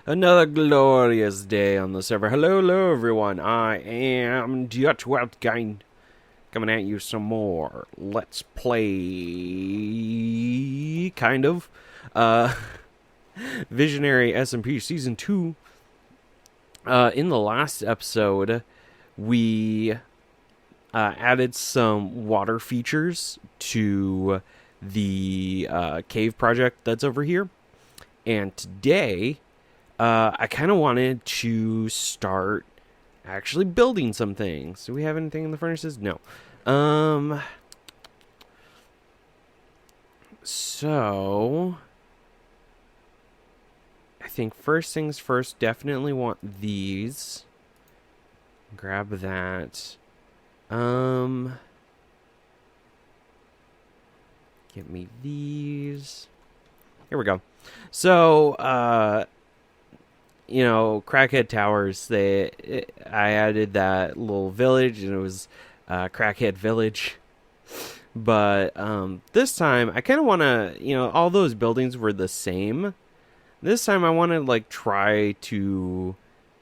Another glorious day on the server. Hello, everyone. I am Dutch Wildkind, coming at you some more. Let's play, kind of, uh, Visionary SMP Season 2. In the last episode, we added some water features to the cave project that's over here. And today, I kind of wanted to start actually building some things. Do we have anything in the furnaces? No. So I think first things first, definitely want these. Grab that. Get me these. Here we go. So, Crackhead Towers. I added that little village, and it was Crackhead Village. But this time, I kind of want to, all those buildings were the same. This time, I want to try to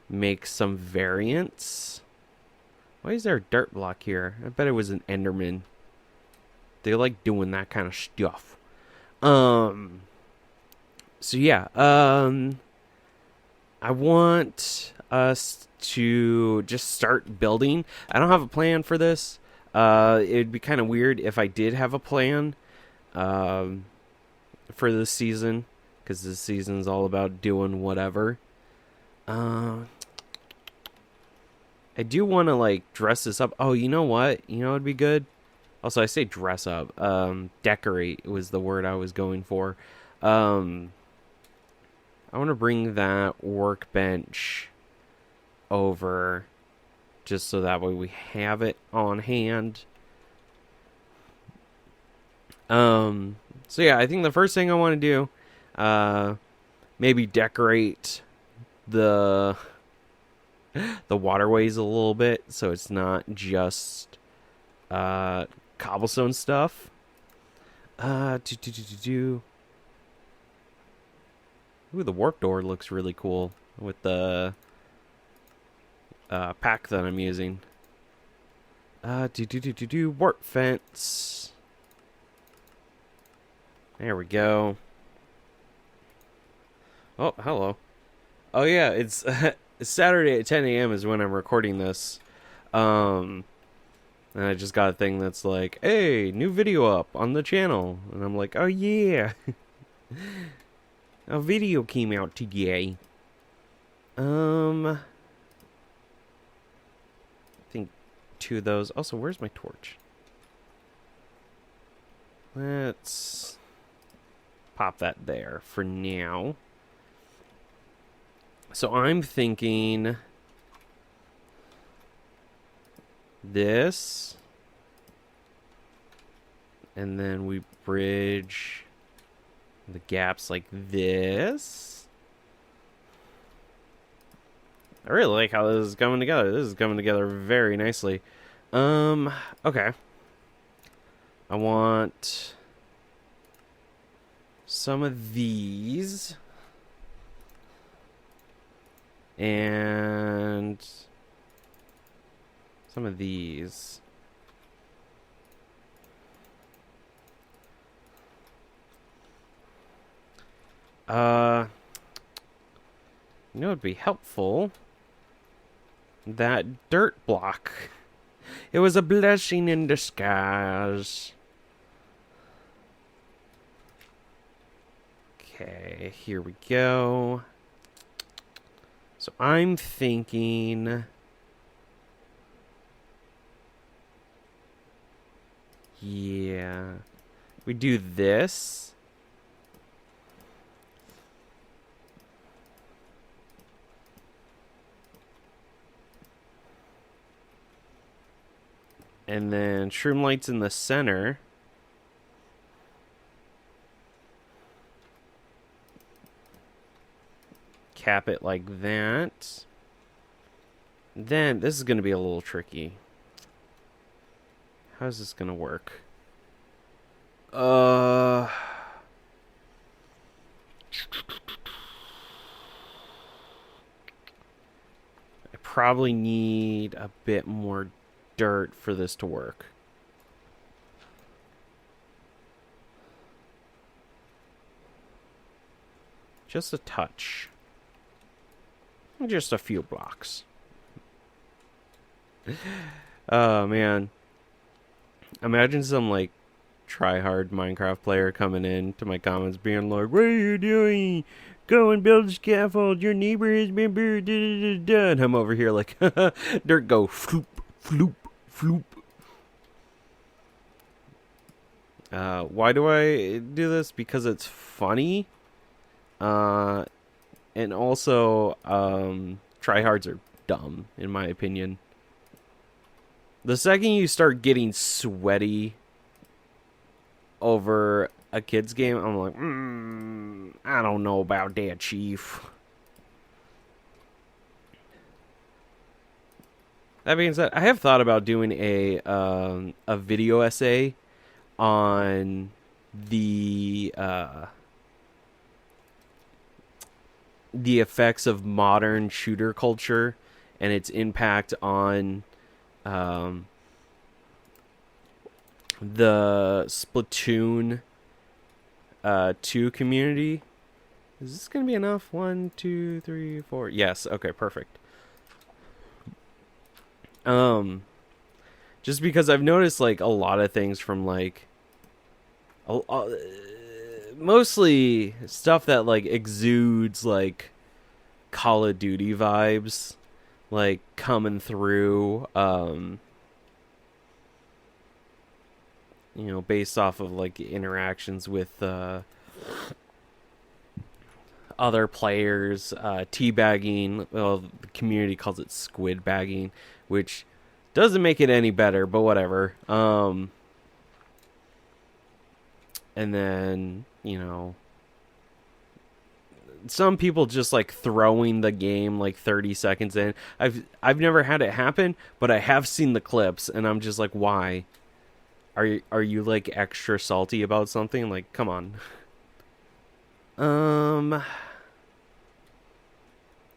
make some variants. Why is there a dirt block here? I bet it was an Enderman. They like doing that kind of stuff. So yeah, I want us to just start building. I don't have a plan for this. It'd be kind of weird if I did have a plan for this season, because this season's all about doing whatever. I do want to dress this up. Oh, you know what? You know it'd be good? Also, I say dress up. Decorate was the word I was going for. I want to bring that workbench over just so that way we have it on hand. So yeah, I think the first thing I want to do, maybe decorate the waterways a little bit so it's not just cobblestone stuff. Ooh, the warp door looks really cool with the pack that I'm using. Warp fence. There we go. Oh, hello. Oh yeah, it's Saturday at 10 a.m. is when I'm recording this. And I just got a thing that's like, hey, new video up on the channel. And I'm like, oh yeah. A video came out today. I think 2 of those. Also, where's my torch? Let's pop that there for now. So I'm thinking this, and then we bridge the gaps like this. I really like how this is coming together. This is coming together very nicely. Okay. I want some of these. And some of these. It'd be helpful. That dirt block. It was a blessing in disguise. Okay, here we go. So I'm thinking, yeah, we do this. And then shroom lights in the center. Cap it like that. Then, this is going to be a little tricky. How's this going to work? probably need a bit more dirt for this to work. Just a touch. Just a few blocks. Oh, man. Imagine some, like, try-hard Minecraft player coming in to my comments being like, what are you doing? Go and build a scaffold. Your neighbor has been buried. And I'm over here like, dirt go, floop, floop, floop. Why do I do this? Because it's funny. And also, tryhards are dumb, in my opinion. The second you start getting sweaty over a kid's game, I'm like, I don't know about that, Chief. That being said, I have thought about doing a video essay on the effects of modern shooter culture and its impact on the Splatoon 2 community. Is this gonna be enough? 1, 2, 3, 4. Yes. Okay. Perfect. Just because I've noticed like a lot of things from like mostly stuff that like exudes like Call of Duty vibes, like coming through, based off of like interactions with other players, teabagging. Well, the community calls it squid bagging, which doesn't make it any better, but whatever. And then, some people just like throwing the game like 30 seconds in. I've never had it happen, but I have seen the clips, and I'm just like, why? Are you like extra salty about something? Like, come on.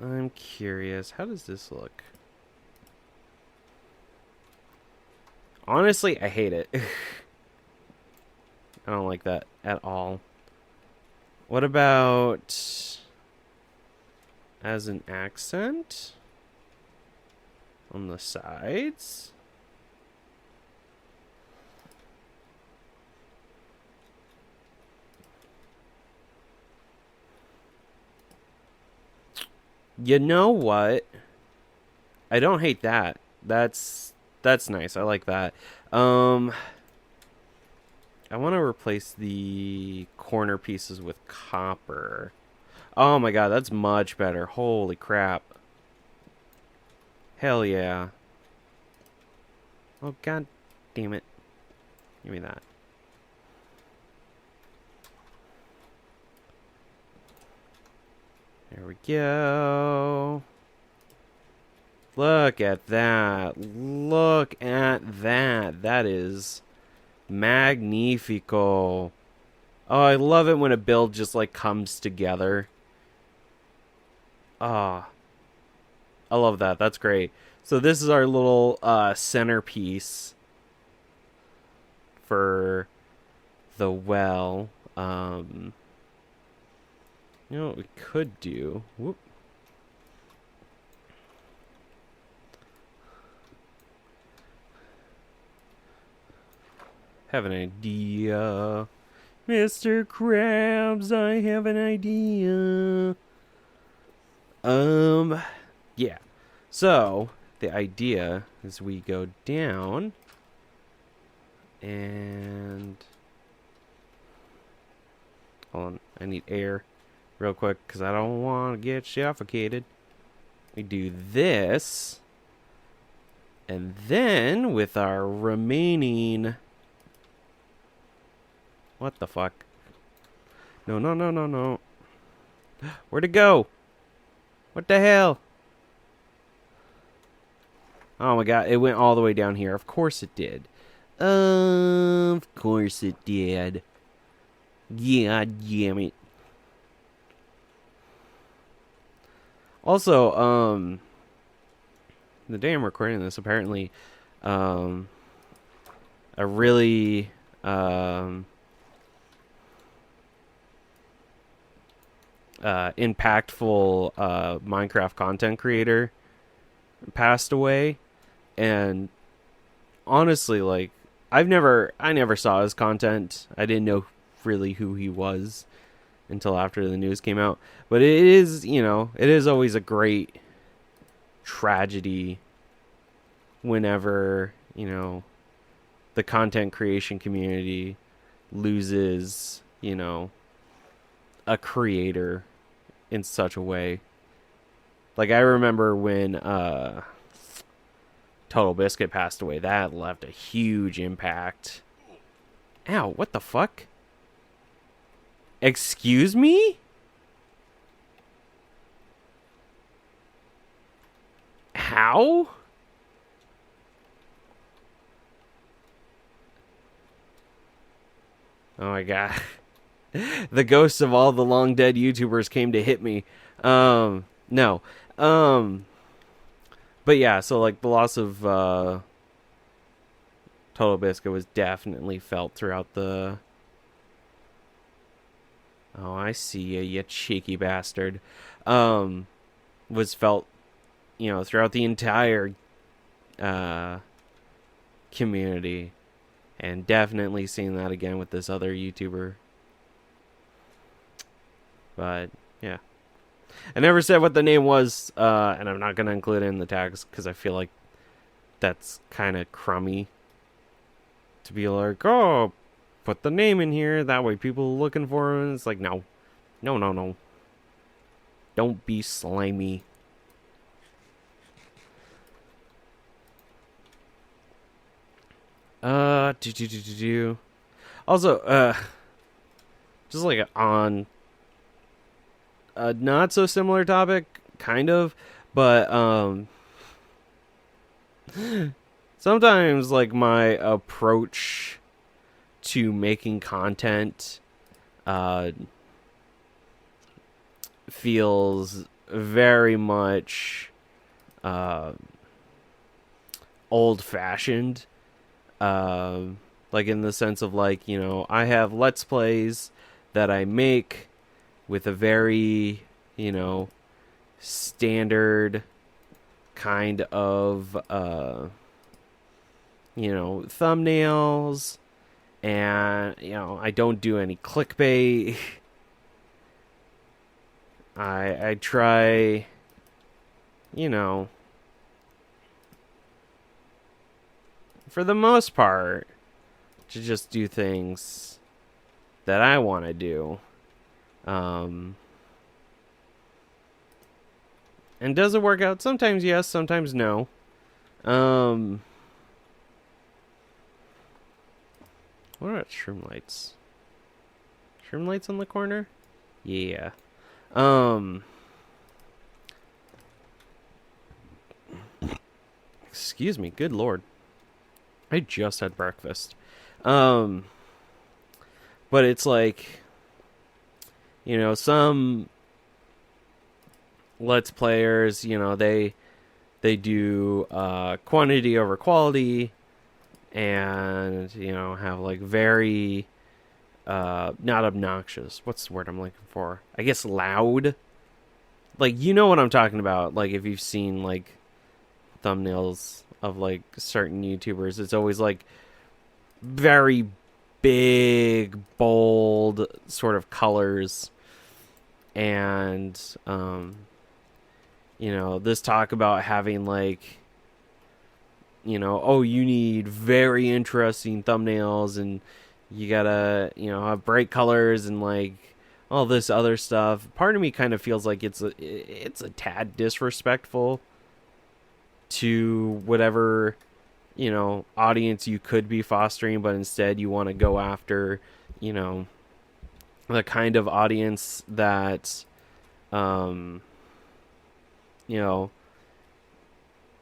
I'm curious. How does this look? Honestly, I hate it. I don't like that at all. What about as an accent on the sides? You know what? I don't hate that. That's nice. I like that. I want to replace the corner pieces with copper. Oh my god, that's much better. Holy crap. Hell yeah. Oh god damn it. Give me that. There we go. Look at that. Look at that. That is magnifico. Oh, I love it when a build just like comes together. Ah. I love that. That's great. So this is our little centerpiece for the well. You know what we could do? Whoop. Have an idea. Mr. Krabs, I have an idea. Yeah. So, the idea is we go down and hold on, I need air real quick because I don't want to get suffocated. We do this, and then with our remaining... What the fuck? No, no, no, no, no. Where'd it go? What the hell? Oh my god, it went all the way down here. Of course it did. Of course it did. Yeah, damn it. Also, the day I'm recording this, apparently, a really impactful Minecraft content creator passed away, and honestly, like, I never saw his content. I didn't know really who he was until after the news came out. But it is, it is always a great tragedy whenever, the content creation community loses, a creator in such a way. Like, I remember when Total Biscuit passed away. That left a huge impact. Ow, what the fuck? Excuse me? How? Oh my god. The ghosts of all the long dead YouTubers came to hit me. No. But yeah, so like the loss of Total Biscuit was definitely felt throughout the... Oh, I see you cheeky bastard. Was felt, throughout the entire community. And definitely seeing that again with this other YouTuber. But, yeah. I never said what the name was, and I'm not going to include it in the tags, because I feel like that's kind of crummy. To be like, oh, put the name in here, that way people looking for him. It's like, no. No. Don't be slimy. Also, just like on a not so similar topic, kind of, but sometimes like my approach to making content feels very much old-fashioned. Like in the sense of like, I have Let's Plays that I make with a very, standard kind of, thumbnails, and, I don't do any clickbait. I try, for the most part, to just do things that I want to do. And does it work out? Sometimes yes, sometimes no. What about shroom lights? Shroom lights on the corner? Yeah. Excuse me, good lord. I just had breakfast. But it's like, some Let's Players, they do quantity over quality, and, have like very not obnoxious. What's the word I'm looking for? I guess loud. Like, what I'm talking about. Like, if you've seen like thumbnails of like certain YouTubers, it's always like very big, bold sort of colors, and this talk about having like, oh, you need very interesting thumbnails, and you gotta, have bright colors and like all this other stuff. Part of me kind of feels like it's a tad disrespectful to whatever, audience you could be fostering, but instead you want to go after, the kind of audience that,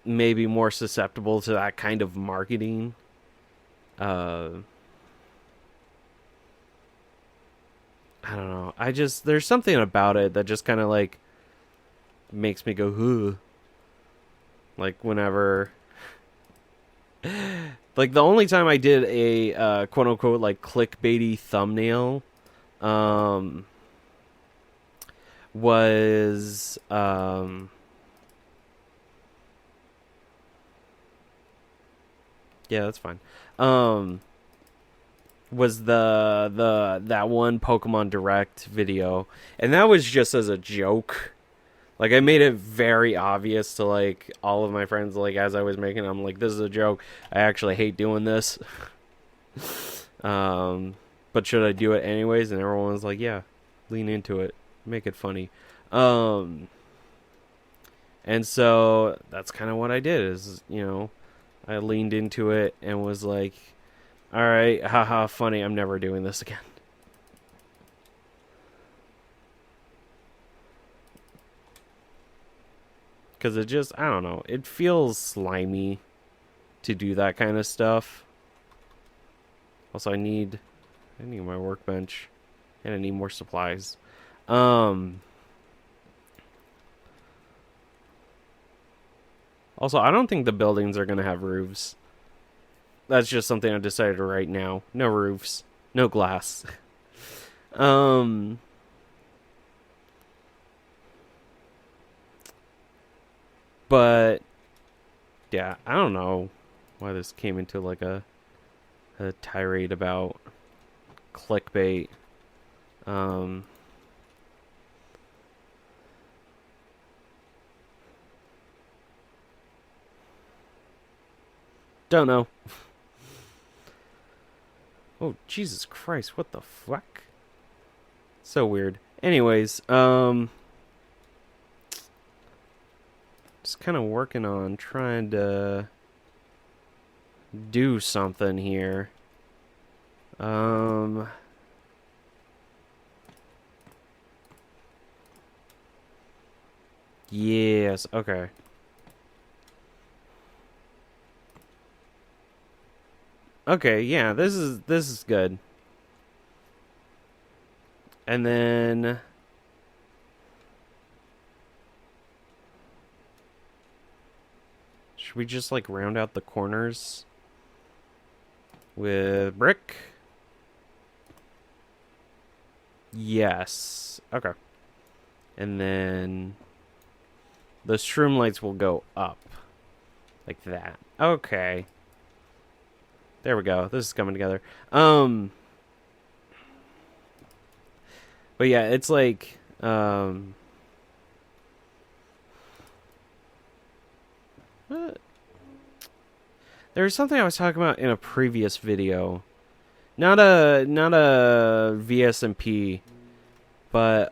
maybe more susceptible to that kind of marketing. I don't know. There's something about it that just kind of like makes me go, huh. Like, whenever... Like, the only time I did a quote-unquote, like, clickbaity thumbnail was... yeah, that's fine. Was that one Pokemon Direct video, and that was just as a joke. Like, I made it very obvious to, like, all of my friends, like, as I was making it, I'm like, this is a joke. I actually hate doing this. But should I do it anyways? And everyone was like, yeah, lean into it. Make it funny. And so that's kind of what I did is, you know, I leaned into it and was like, all right, haha, funny. I'm never doing this again. Because it just, I don't know, it feels slimy to do that kind of stuff. Also, I need my workbench, and I need more supplies. Also, I don't think the buildings are going to have roofs. That's just something I decided right now. No roofs. No glass. But, yeah, I don't know why this came into, like, a tirade about clickbait. Don't know. Oh, Jesus Christ, what the fuck? So weird. Anyways, just kind of working on trying to do something here. Yes, okay. Okay, yeah, this is good. And then should we just like round out the corners with brick? Yes. Okay. And then the shroom lights will go up like that. Okay. There we go. This is coming together. But yeah, it's like there's something I was talking about in a previous video. Not a VSMP, but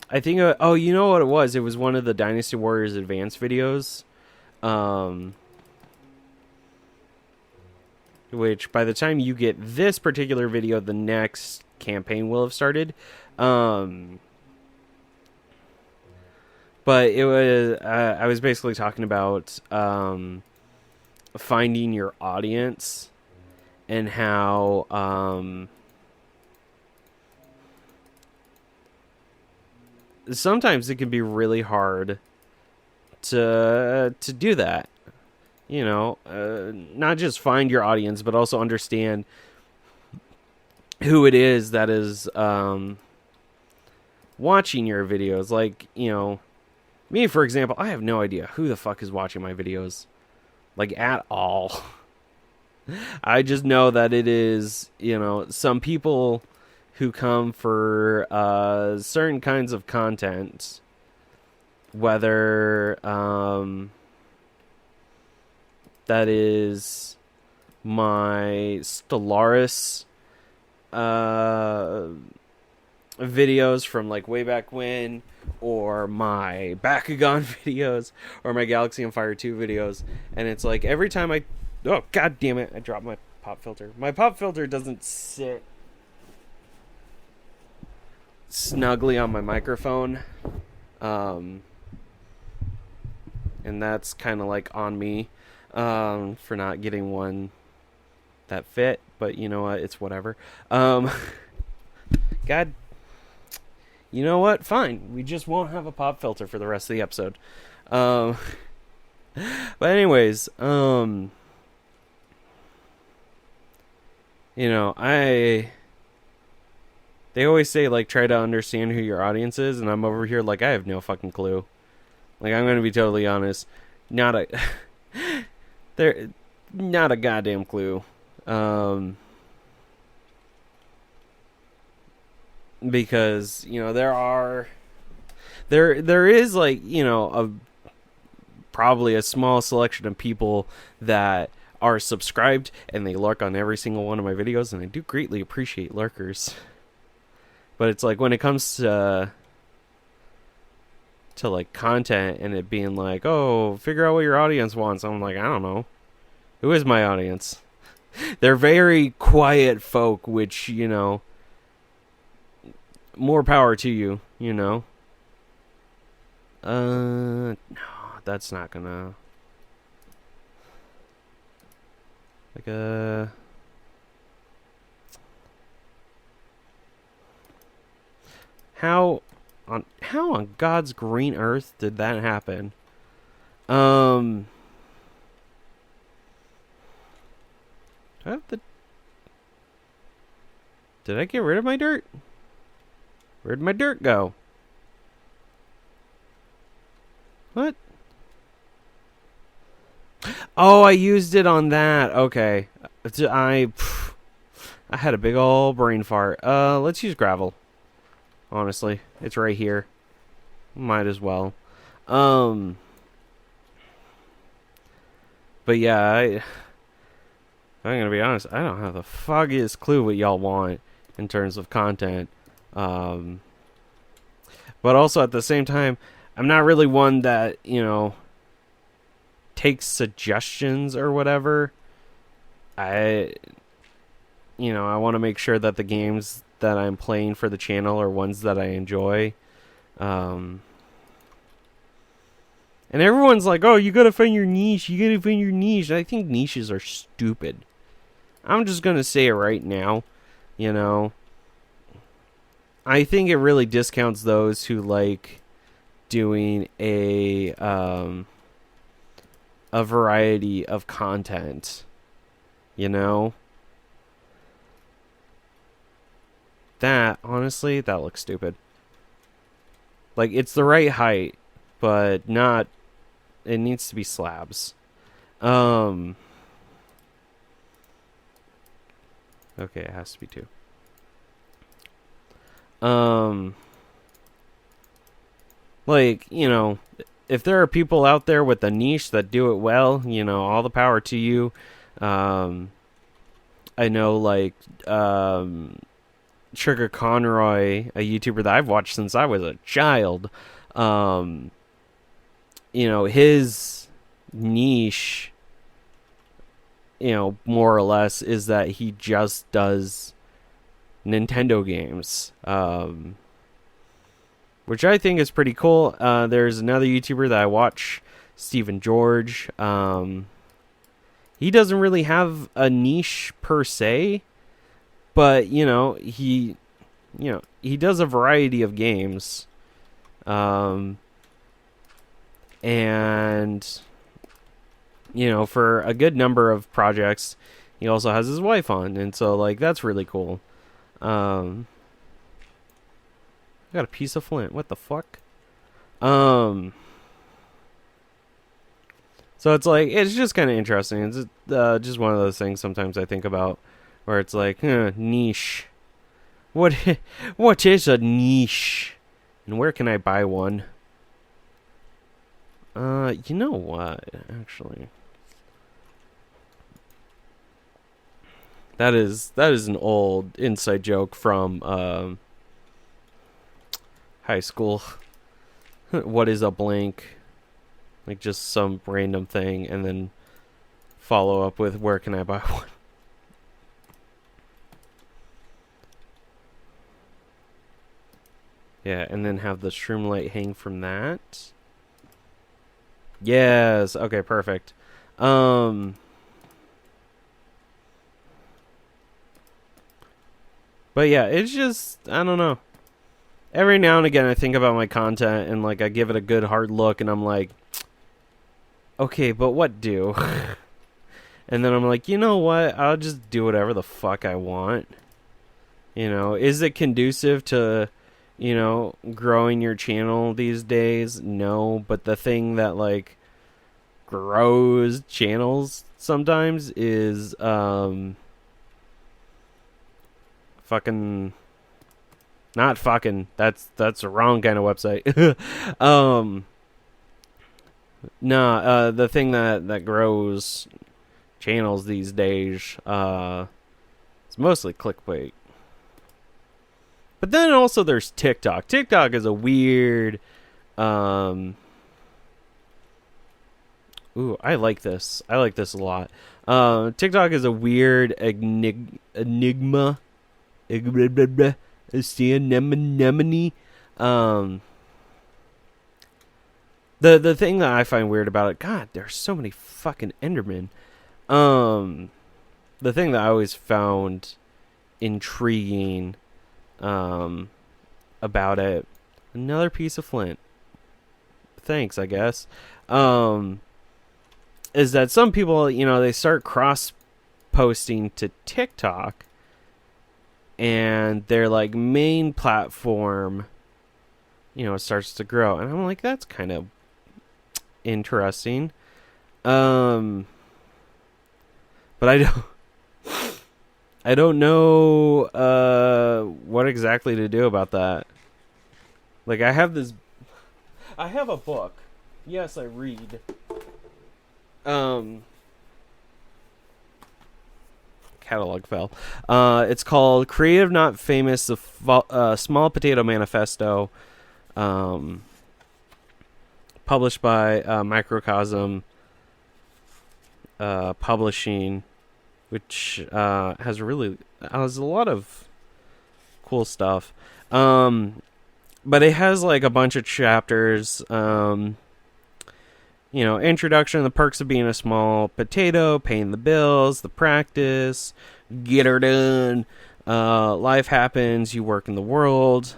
I think oh, you know what it was? It was one of the Dynasty Warriors Advanced videos. Which by the time you get this particular video, the next campaign will have started. But it was I was basically talking about finding your audience and how sometimes it can be really hard to do that. You know, not just find your audience, but also understand who it is that is watching your videos. Like, you know, me, for example, I have no idea who the fuck is watching my videos. Like, at all. I just know that it is, you know, some people who come for certain kinds of content. Whether that is my Stellaris videos from like way back when, or my Bakugan videos, or my Galaxy on Fire 2 videos. And it's like every time oh god damn it, I dropped my pop filter. My pop filter doesn't sit snugly on my microphone. And that's kind of like on me for not getting one that fit, but you know what, it's whatever. God, you know what? Fine. We just won't have a pop filter for the rest of the episode. Um, but anyways, you know, they always say, like, try to understand who your audience is, and I'm over here like, I have no fucking clue. Like, I'm gonna be totally honest. Not a... They're not a goddamn clue. Because, you know, there is, like, you know, probably a small selection of people that are subscribed and they lurk on every single one of my videos, and I do greatly appreciate lurkers. But it's like when it comes to like content and it being like, oh, figure out what your audience wants. I'm like, I don't know. Who is my audience? They're very quiet folk, which, you know, more power to you, you know. No, that's not gonna like how on God's green earth did that happen? I have the Did I get rid of my dirt? Where'd my dirt go? What? Oh, I used it on that. Okay. I had a big ol' brain fart. Let's use gravel. Honestly, it's right here. Might as well. But yeah, I'm gonna be honest. I don't have the foggiest clue what y'all want in terms of content. But also at the same time, I'm not really one that, you know, takes suggestions or whatever. I want to make sure that the games that I'm playing for the channel are ones that I enjoy. And everyone's like, oh, you gotta find your niche. You gotta find your niche. I think niches are stupid. I'm just gonna say it right now. You know, I think it really discounts those who like doing a variety of content. You know, that honestly, that looks stupid. Like, it's the right height, but not. It needs to be slabs. Okay, it has to be two. Like, you know, if there are people out there with a niche that do it well, you know, all the power to you. I know, like, Sugar Conroy, a YouTuber that I've watched since I was a child. You know, his niche, you know, more or less, is that he just does Nintendo games, which I think is pretty cool. There's another YouTuber that I watch, Stephen George. He doesn't really have a niche per se, but you know, he does a variety of games. And you know, for a good number of projects, he also has his wife on, and so, like, that's really cool. I got a piece of flint. What the fuck? So it's like, it's just kind of interesting. It's just one of those things sometimes I think about, where it's like, niche. What is a niche, and where can I buy one? You know what? Actually, that is an old inside joke from high school. What is a blank? Like, just some random thing, and then follow up with, where can I buy one? Yeah, and then have the shroomlight hang from that. Yes. Okay, perfect. But yeah, it's just, I don't know. every now and again I think about my content and like I give it a good hard look and I'm like, okay, but what do? And then I'm like, you know what? I'll just do whatever the fuck I want. You know, is it conducive to, you know, growing your channel these days? No, but the thing that like grows channels sometimes is fucking not fucking that's the wrong kind of website. The thing that grows channels these days it's mostly clickbait. But then also there's TikTok. TikTok is a weird ooh, I like this. I like this a lot. TikTok is a weird enigma. Anemone. The thing that I find weird about it, God, there's so many fucking Endermen. The thing that I always found intriguing about it, another piece of flint. Thanks, I guess. Is that some people, you know, they start cross posting to TikTok and their like main platform, you know, starts to grow. And I'm like, that's kind of interesting. But I don't know what exactly to do about that. Like I have a book. Yes, I read. Catalog fell. It's called Creative Not Famous, the Small Potato Manifesto, published by Microcosm Publishing, which has a lot of cool stuff. But it has like a bunch of chapters. You know, introduction, the perks of being a small potato, paying the bills, the practice, get her done, life happens, you work in the world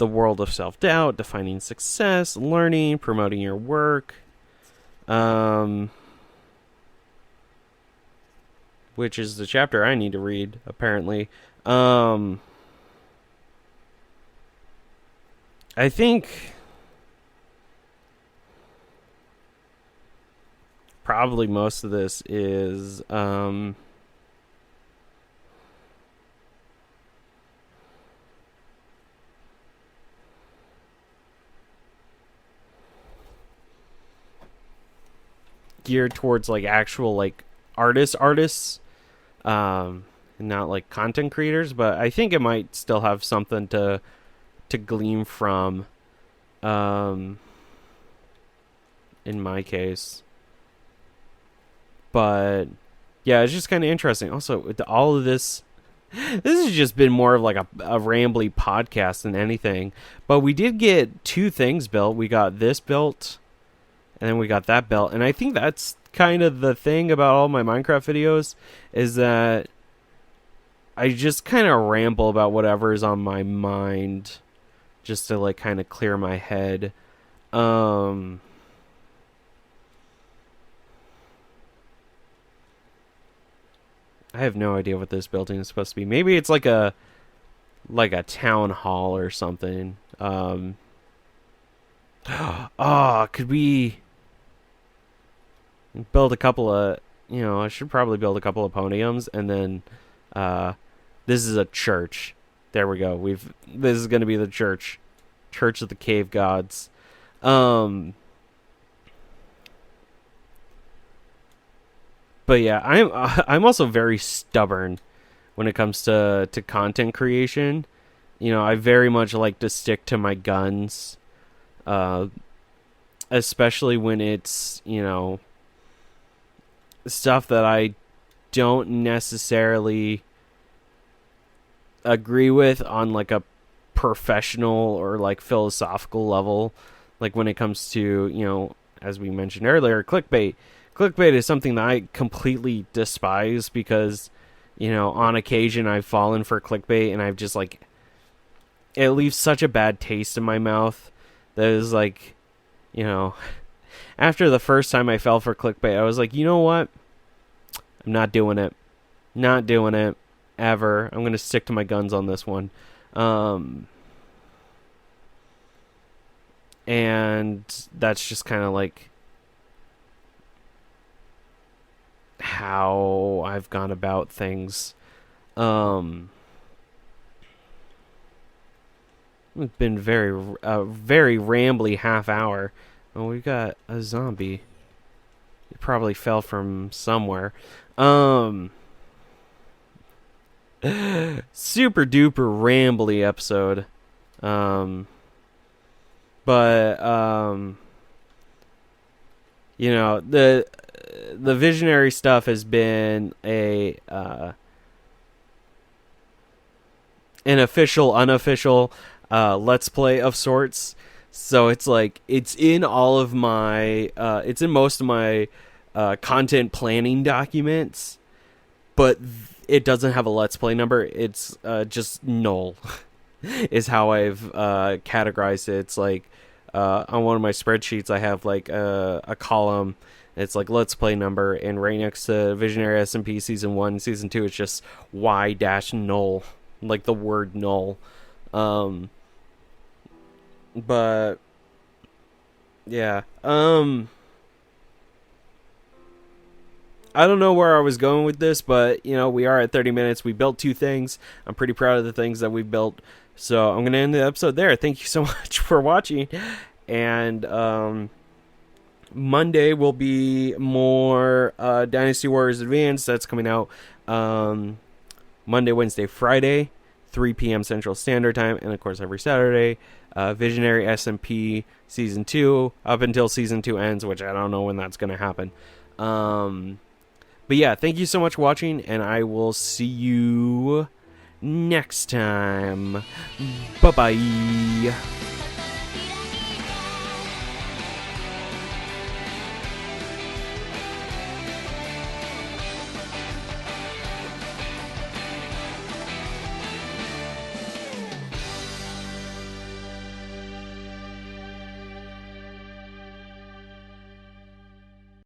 of self-doubt, defining success, learning, promoting your work, which is the chapter I need to read, apparently. I think probably most of this is geared towards like actual like artists, not like content creators, but I think it might still have something to glean from in my case. But yeah, it's just kind of interesting. Also, with all of this has just been more of like a rambly podcast than anything. But we did get two things built. We got this built, and then we got that built. And I think that's kind of the thing about all my Minecraft videos, is that I just kind of ramble about whatever is on my mind, just to like kind of clear my head. I have no idea what this building is supposed to be. Maybe it's like a town hall or something. Could we build a couple of, you know, I should probably build a couple of podiums, and then this is a church. There we go. This is going to be the church of the cave gods. But yeah, I'm also very stubborn when it comes to content creation. You know, I very much like to stick to my guns, especially when it's, you know, stuff that I don't necessarily agree with on like a professional or like philosophical level. Like when it comes to, you know, as we mentioned earlier, clickbait. Clickbait is something that I completely despise because, you know, on occasion I've fallen for clickbait and I've just like it leaves such a bad taste in my mouth that is like, you know, after the first time I fell for clickbait, I was like, you know what? I'm not doing it. Not doing it ever. I'm going to stick to my guns on this one. And that's just kind of like how I've gone about things. It's been very rambly half hour. Oh, we got a zombie. It probably fell from somewhere. Super duper rambly episode. You know, the Visionary stuff has been an official, unofficial Let's Play of sorts. So it's like, it's in all of my, it's in most of my content planning documents, but it doesn't have a Let's Play number. It's just null is how I've categorized it. It's like, on one of my spreadsheets, I have like a column. It's like Let's Play number, and right next to Visionary SMP Season 1, Season 2, it's just Y-null. Like the word null. But yeah. I don't know where I was going with this, but you know, we are at 30 minutes. We built 2 things. I'm pretty proud of the things that we built. So I'm going to end the episode there. Thank you so much for watching. And Monday will be more Dynasty Warriors Advanced. That's coming out Monday, Wednesday, Friday, 3 p.m. Central Standard Time. And of course, every Saturday, Visionary SMP Season 2 up until Season 2 ends, which I don't know when that's going to happen. But yeah, thank you so much for watching, and I will see you next time. Bye-bye.